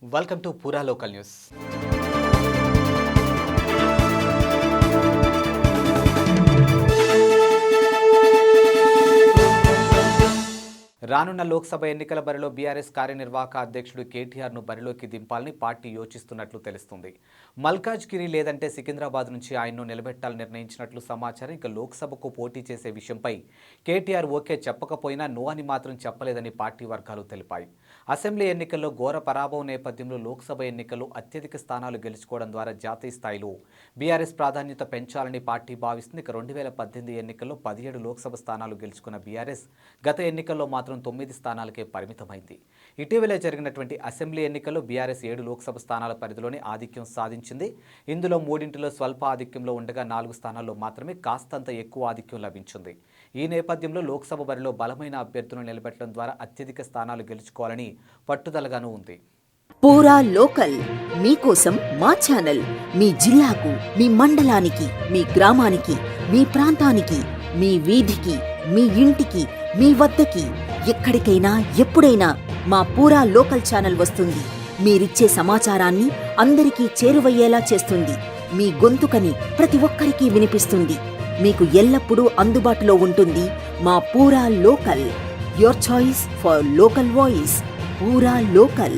Welcome to పూరా local news. రానున్న లోక్సభ ఎన్నికల బరిలో బీఆర్ఎస్ కార్యనిర్వాహక అధ్యక్షుడు కేటీఆర్ను బరిలోకి దింపాలని పార్టీ యోచిస్తున్నట్లు తెలుస్తుంది. మల్కాజ్గిరి లేదంటే సికింద్రాబాద్ నుంచి ఆయన్ను నిలబెట్టాలని నిర్ణయించినట్లు సమాచారం. ఇక లోక్సభకు పోటీ చేసే విషయంపై కేటీఆర్ ఓకే చెప్పకపోయినా నో అని మాత్రం చెప్పలేదని పార్టీ వర్గాలు తెలిపాయి. అసెంబ్లీ ఎన్నికల్లో ఘోర పరాభవం నేపథ్యంలో లోక్సభ ఎన్నికల్లో అత్యధిక స్థానాలు గెలుచుకోవడం ద్వారా జాతీయ స్థాయిలో బీఆర్ఎస్ ప్రాధాన్యత పెంచాలని పార్టీ భావిస్తుంది. ఇక 2018 ఎన్నికల్లో 17 లోక్సభ స్థానాలు గెలుచుకున్న బీఆర్ఎస్ గత ఎన్నికల్లో మాత్రం 9 స్థానాలకే పరిమితమైంది. ఇటీవలే జరిగినటువంటి అసెంబ్లీ ఎన్నికల్లో బీఆర్ఎస్ 7 లోక్సభ స్థానాల పరిధిలోనే ఆధిక్యం సాధించింది. ఇందులో 3 స్వల్ప ఆధిక్యంలో ఉండగా 4 స్థానాల్లో మాత్రమే కాస్తంత ఎక్కువ ఆధిక్యం లభించింది. ఈ నేపథ్యంలో లోక్సభ బరిలో బలమైన అభ్యర్థులను నిలబెట్టడం ద్వారా అత్యధిక స్థానాలు గెలుచుకోవాలని పట్టుదలగానూ ఉంది. పూరా లోకల్ మీకోసం మా ఛానల్ మీ జిల్లాకు, మీ మండలానికి, మీ గ్రామానికి, మీ ప్రాంతానికి, మీ వీధికి, మీ ఇంటికి, మీ వద్దకి, ఎక్కడికైనా ఎప్పుడైనా మా పూరా లోకల్ ఛానల్ వస్తుంది. మీరిచ్చే సమాచారాన్ని అందరికీ చేరువయ్యేలా చేస్తుంది. మీ గొంతుకని ప్రతి ఒక్కరికి వినిపిస్తుంది. మీకు ఎల్లప్పుడూ అందుబాటులో ఉంటుంది మా పూరా local. Your choice for local voice. పూరా లోకల్.